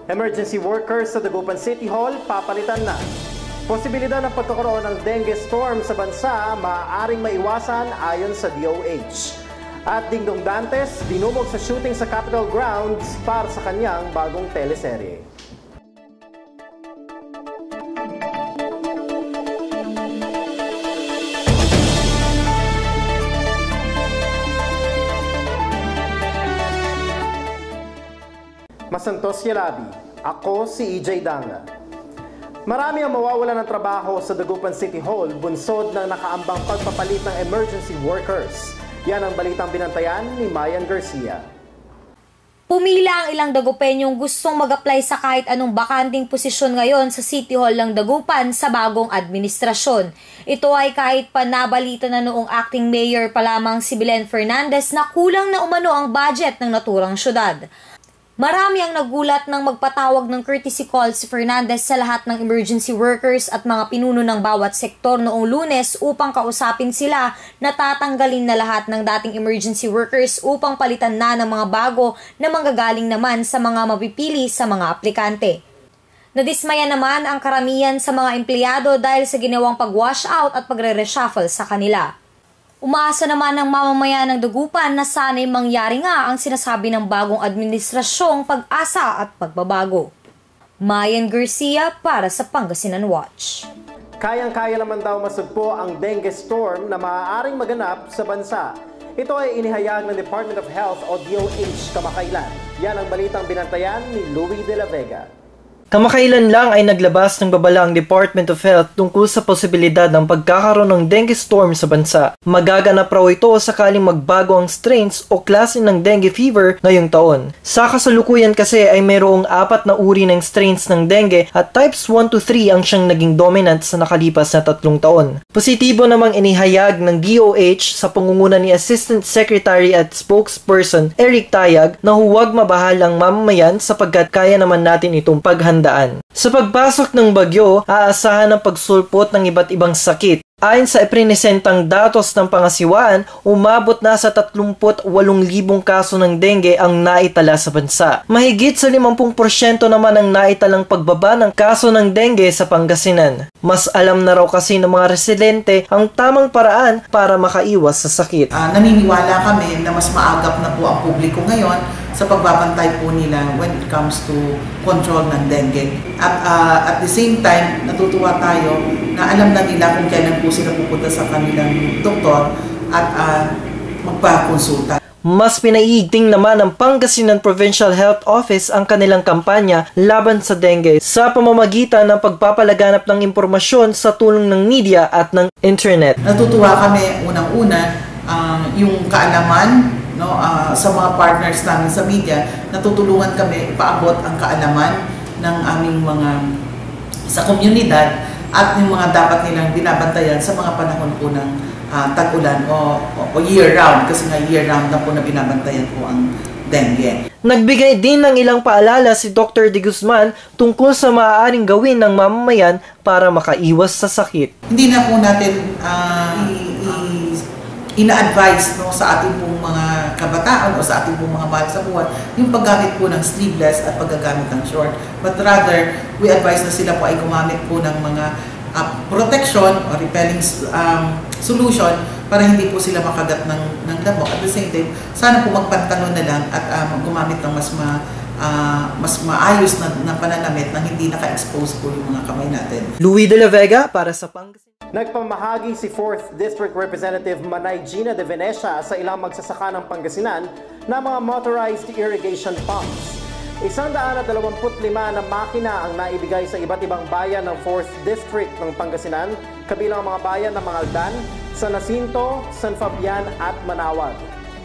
Emergency workers sa Dagupan City Hall papalitan na. Posibilidad ng pagkakaroon ng dengue storm sa bansa maaaring maiwasan ayon sa DOH. At Dingdong Dantes dinumog sa shooting sa Capitol Grounds para sa kanyang bagong teleserye. Masantos Yalabi, ako si EJ Danga. Marami ang mawawala ng trabaho sa Dagupan City Hall bunsod ng nakaambang pagpapalit ng emergency workers. Yan ang balitang binantayan ni Mayan Garcia. Pumila ang ilang Dagupenyong gustong mag-apply sa kahit anong bakanting posisyon ngayon sa City Hall ng Dagupan sa bagong administrasyon. Ito ay kahit pa nabalita na noong acting mayor pa lamang si Belen Fernandez na kulang na umano ang budget ng naturang syudad. Marami ang nagulat nang magpatawag ng courtesy call si Fernandez sa lahat ng emergency workers at mga pinuno ng bawat sektor noong Lunes upang kausapin sila na tatanggalin na lahat ng dating emergency workers upang palitan na ng mga bago na manggagaling naman sa mga mapipili sa mga aplikante. Nadismaya naman ang karamihan sa mga empleyado dahil sa ginawang pag-wash out at pagre-reshuffle sa kanila. Umaasa naman ng mamamayan ng Dagupan na sana'y mangyari nga ang sinasabi ng bagong administrasyong pag-asa at pagbabago. Mayan Garcia para sa Pangasinan Watch. Kayang-kaya naman daw masugpo ang dengue storm na maaaring maganap sa bansa. Ito ay inihayag ng Department of Health o DOH kamakailan. Yan ang balitang binantayan ni Louie de la Vega. Kamakailan lang ay naglabas ng babala ang Department of Health tungkol sa posibilidad ng pagkakaroon ng dengue storm sa bansa. Magaganap raw ito sakaling magbago ang strains o klase ng dengue fever ngayong taon. Sa kasalukuyan kasi ay mayroong 4 na uri ng strains ng dengue at types 1 to 3 ang siyang naging dominant sa nakalipas na 3 taon. Positibo namang inihayag ng DOH sa pangunguna ni Assistant Secretary at Spokesperson Eric Tayag na huwag mabahalang mamamayan sapagkat kaya naman natin itong paghandaan. Sa pagpasok ng bagyo, aasahan ang pagsulpot ng iba't ibang sakit. Ayon sa iprinesentang datos ng pangasiwaan, umabot na sa 38,000 kaso ng dengue ang naitala sa bansa. Mahigit sa 50% naman ang naitalang pagbaba ng kaso ng dengue sa Pangasinan. Mas alam na raw kasi ng mga residente ang tamang paraan para makaiwas sa sakit. Naniniwala kami na mas maagap na po ang publiko ngayon sa pagbabantay po nila when it comes to control ng dengue. At the same time, natutuwa tayo na alam na nila kung kailan po sila pupunta sa kanilang doktor at magpakonsulta. Mas pinaiigting naman ng Pangasinan Provincial Health Office ang kanilang kampanya laban sa dengue sa pamamagitan ng pagpapalaganap ng impormasyon sa tulong ng media at ng internet. Natutuwa kami unang-una yung kaalaman sa mga partners namin sa media, natutulungan kami ipaabot ang kaalaman ng aming mga sa komunidad at yung mga dapat nilang binabantayan sa mga panahon po ng tag-ulan o year-round, kasi nga year-round na po na binabantayan po ang dengue. Nagbigay din ng ilang paalala si Dr. De Guzman tungkol sa maaaring gawin ng mamamayan para makaiwas sa sakit. Hindi na po natin ina-advise sa ating pong mga kabataan o sa ating pong mga mahal sa buwan yung paggamit po ng sleeveless at paggagamit ng short. But rather, we advise na sila po ay gumamit po ng mga protection o repelling solution para hindi po sila makagat ng damo. At the same time, sana po magpantalon na lang at gumamit ng mas maayos na pananamit na hindi naka-expose po yung mga kamay natin. Louie de la Vega para sa Pangasinan. Nagpamahagi si 4th District Representative Manay Gina de Venecia sa ilang magsasaka ng Pangasinan na mga motorized irrigation pumps. 125 na makina ang naibigay sa iba't ibang bayan ng 4th District ng Pangasinan, kabilang ang mga bayan ng Mangaldan, San Jacinto, San Fabian at Manaoag.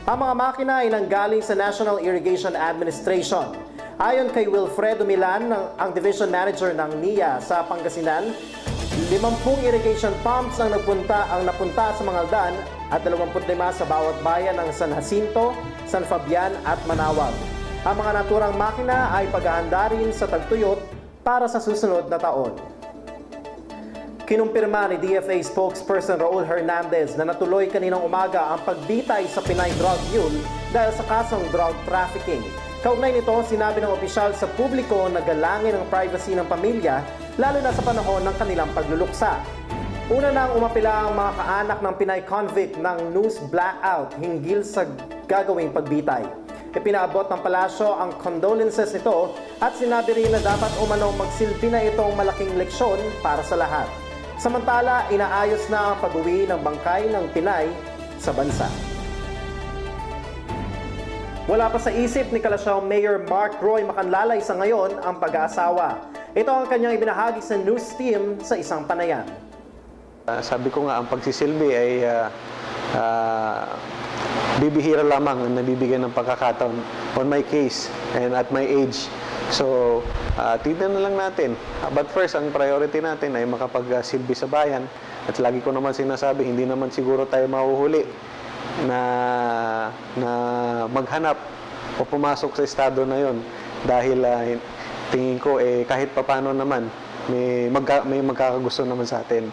Ang mga makina ay nanggaling sa National Irrigation Administration. Ayon kay Wilfredo Milan, ang Division Manager ng NIA sa Pangasinan, 50 irrigation pumps ang napunta sa Mangaldan at 25 sa bawat bayan ng San Jacinto, San Fabian at Manaoag. Ang mga naturang makina ay paghahanda rin sa tagtuyot para sa susunod na taon. Kinumpirma ni DFA spokesperson Raul Hernandez na natuloy kaninang umaga ang pagbitay sa Pinay drug mule dahil sa kasong drug trafficking. Kaugnay nito, sinabi ng opisyal sa publiko na galangin ang privacy ng pamilya lalo na sa panahon ng kanilang pagluluksa. Una nang umapila ang mga kaanak ng Pinay convict ng news blackout hinggil sa gagawing pagbitay. Ipinaabot ng palasyo ang condolences nito at sinabi rin na dapat umanong magsilbi na itong malaking leksyon para sa lahat. Samantala, inaayos na ang pag-uwi ng bangkay ng Pinay sa bansa. Wala pa sa isip ni Kalasyaw Mayor Mark Roy Macanlalay sa ngayon ang pag-aasawa. Ito ang kanyang ibinahagi sa news team sa isang panayan. Sabi ko nga, ang pagsisilbi ay bibihira lamang ang nabibigyan ng pagkakataon on my case and at my age. So, tignan na lang natin. But first, ang priority natin ay makapagsilbi sa bayan. At lagi ko naman sinasabi, hindi naman siguro tayo mahuhuli na maghanap o pumasok sa estado na yon. Dahil tingin ko, kahit papano naman, may magkakagusto naman sa atin.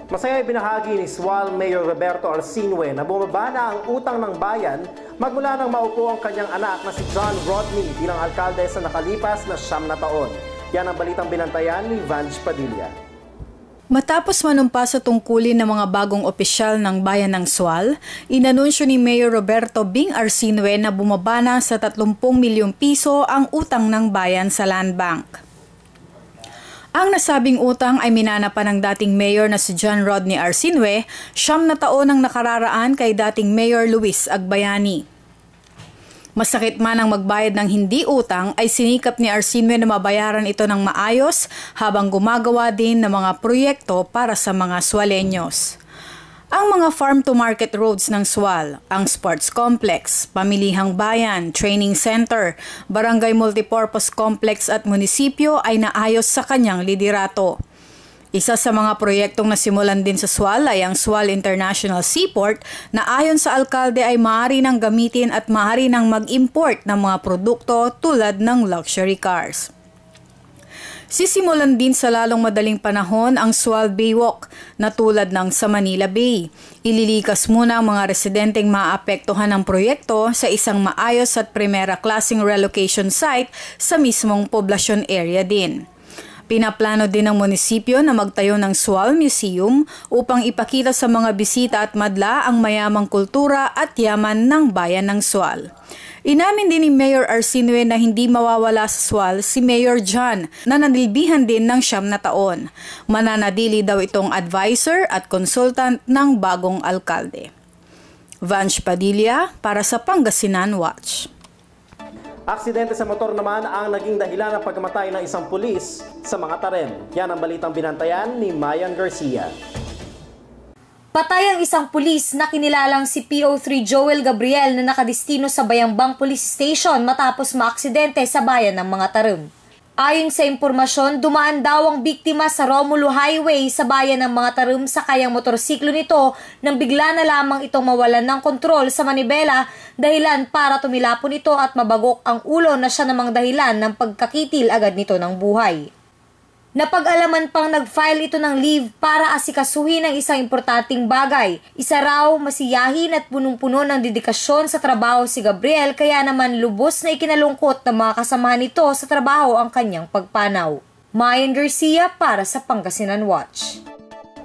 Masaya ibinahagi ni SWAL Mayor Roberto Arsinue na bumaba na ang utang ng bayan magmula nang maupo ang kanyang anak na si John Rodney bilang alkalde sa nakalipas na 9 na taon. Yan ang balitang binantayan ni Vange Padilla. Matapos manumpa sa tungkulin ng mga bagong opisyal ng bayan ng SWAL, inanunsyo ni Mayor Roberto Bing Arsinue na bumaba na sa 30 milyong piso ang utang ng bayan sa Land Bank. Ang nasabing utang ay minana pa ng dating mayor na si John Rodney Arsinue, 9 na taon ang nakararaan kay dating Mayor Luis Agbayani. Masakit man ang magbayad ng hindi utang ay sinikap ni Arsinue na mabayaran ito ng maayos habang gumagawa din ng mga proyekto para sa mga Swaleños. Ang mga farm-to-market roads ng SWAL, ang sports complex, pamilihang bayan, training center, barangay multipurpose complex at munisipyo ay naayos sa kanyang liderato. Isa sa mga proyektong nasimulan din sa SWAL ay ang SWAL International Seaport na ayon sa alkalde ay maaari nang gamitin at maaari nang mag-import ng mga produkto tulad ng luxury cars. Sisimulan din sa lalong madaling panahon ang SWAL Baywalk na tulad ng sa Manila Bay. Ililikas muna ang mga residenteng maapektuhan ng proyekto sa isang maayos at primera klaseng relocation site sa mismong poblasyon area din. Pinaplano din ng munisipyo na magtayo ng SWAL Museum upang ipakita sa mga bisita at madla ang mayamang kultura at yaman ng bayan ng SWAL. Inamin din ni Mayor Arsinue na hindi mawawala sa SWAL si Mayor John na nanilbihan din ng 9 na taon. Mananadili daw itong advisor at consultant ng bagong alkalde. Vange Padilla para sa Pangasinan Watch. Aksidente sa motor naman ang naging dahilan ng pagkamatay ng isang pulis sa mga tarem. Yan ang balitang binantayan ni Mayan Garcia. Patay ang isang pulis na kinilalang si PO3 Joel Gabriel na nakadistino sa Bayambang Police Station matapos maaksidente sa bayan ng mga tarem. Ayon sa impormasyon, dumaan daw ang biktima sa Romulo Highway sa bayan ng mga tarem sa kayang motorsiklo nito nang bigla na lamang itong mawalan ng kontrol sa manibela dahilan para tumilapon ito at mabagok ang ulo na siya namang dahilan ng pagkakitil agad nito ng buhay. Napag-alaman pang nag-file ito ng leave para asikasuhin ang isang importanteng bagay. Isa raw masiyahin at punong-puno ng dedikasyon sa trabaho si Gabriel kaya naman lubos na ikinalungkot ng mga kasamahan nito sa trabaho ang kanyang pagpanaw. Mayan Garcia para sa Pangasinan Watch.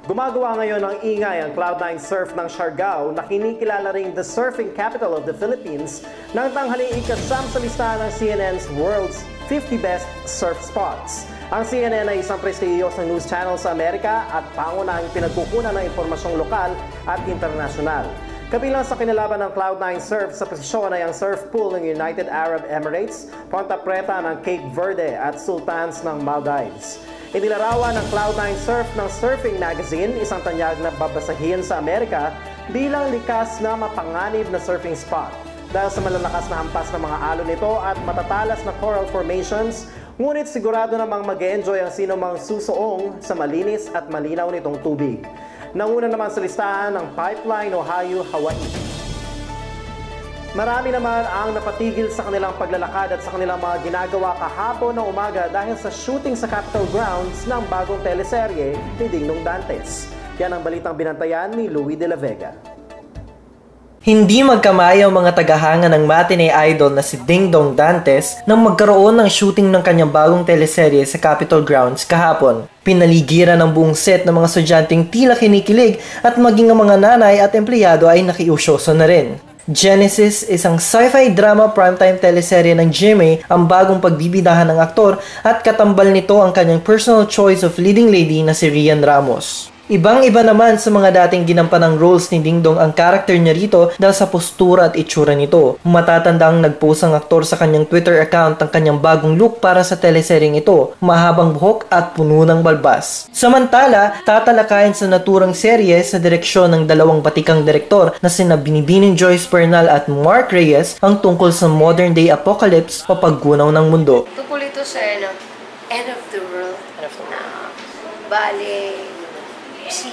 Gumagawa ngayon ng ingay ang Cloud9 Surf ng Siargao na kinikilala ring the surfing capital of the Philippines nang tanghaling ika-9 sa listahan ng CNN's World's 50 Best Surf Spots. Ang CNN ay isang prestiyosong news channel sa Amerika at pangunahing pinagkukunan ng impormasyong lokal at internasyonal. Kabilang sa kinalaban ng Cloud9 Surf sa posisyon ay ang surf pool ng United Arab Emirates, Ponta Preta ng Cape Verde at Sultans ng Maldives. Inilarawan ng Cloud9 Surf ng Surfing Magazine, isang tanyag na babasahin sa Amerika bilang likas na mapanganib na surfing spot. Dahil sa malalakas na hampas ng mga alon nito at matatalas na coral formations, ngunit sigurado namang mag-enjoy ang sinumang susuong sa malinis at malinaw nitong tubig. Nanguna naman sa listahan ng Pipeline, Ohio, Hawaii. Marami naman ang napatigil sa kanilang paglalakad at sa kanilang mga ginagawa kahapon ng umaga dahil sa shooting sa Capitol Grounds ng bagong teleserye ni Dingdong Dantes. Yan ang balitang binantayan ni Louie de la Vega. Hindi magkamay ang mga tagahanga ng matinee idol na si Dingdong Dantes nang magkaroon ng shooting ng kanyang bagong teleserye sa Capitol Grounds kahapon. Pinaligiran ng buong set ng mga estudyanteng tila kinikilig at maging ang mga nanay at empleyado ay nakiusyoso na rin. Genesis, isang sci-fi drama primetime teleserye ng GMA, ang bagong pagbibidahan ng aktor at katambal nito ang kanyang personal choice of leading lady na si Rian Ramos. Ibang-iba naman sa mga dating ginampanang roles ni Dingdong ang karakter niya rito dahil sa postura at itsura nito. Matatandang nag-post ang aktor sa kanyang Twitter account ang kanyang bagong look para sa teleseryeng ito, mahabang buhok at puno ng balbas. Samantala, tatalakayin sa naturang serye sa direksyon ng dalawang batikang direktor na sina Binibining Joyce Bernal at Mark Reyes ang tungkol sa modern day apocalypse o paggunaw ng mundo. Tungkol ito sa end of the world. Bale, si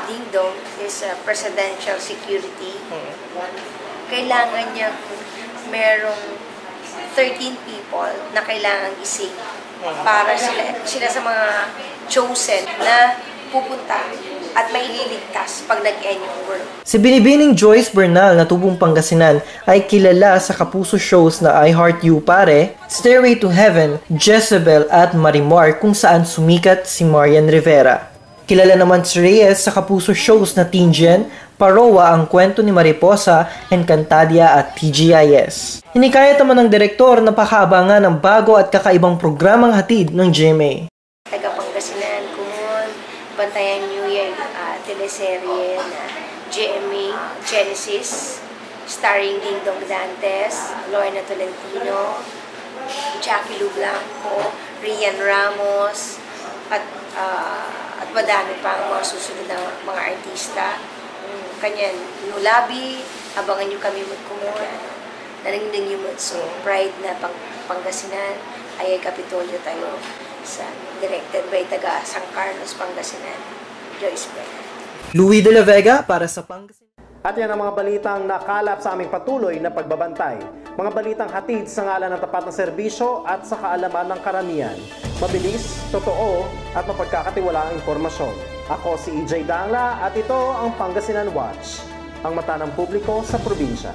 Dingdong is presidential security. Kailangan niya merong 13 people na kailangan ising para sila sa mga chosen na pupunta at maililigtas pag nag-end yung world. Si Binibining Joyce Bernal na tubong Pangasinan ay kilala sa kapuso shows na I Heart You Pare, Stairway to Heaven, Jezebel at Marimar kung saan sumikat si Marian Rivera. Kilala naman si Reyes sa kapuso shows na Teen Gen, Parowa, Ang Kwento ni Mariposa, Encantadia at TGIS. Hinikayat naman ng direktor na pakaabangan ng bago at kakaibang programang hatid ng GMA. Taga Pangasinan, Kumon, bantayan niyo yung teleserye na GMA Genesis, starring Dingdong Dantes, Lorna Tolentino, Jackie Lu Blanco, Rian Ramos, at madami pa ang mga susunod na mga artista. Kanyan, Nulabi, abangan nyo kami magkumon. Narinig nyo mo, so Pride na Pangasinan, ay Kapitolyo tayo sa directed by taga San Carlos, Pangasinan, Joyce Bernal. Louie de la Vega para sa Pangasinan. At yan ang mga balitang nakalap sa aming patuloy na pagbabantay. Mga balitang hatid sa ngalan ng tapat na serbisyo at sa kaalaman ng karamihan. Mabilis, totoo at mapagkakatiwalaang impormasyon. Ako si EJ Dangla at ito ang Pangasinan Watch, ang mata ng publiko sa probinsya.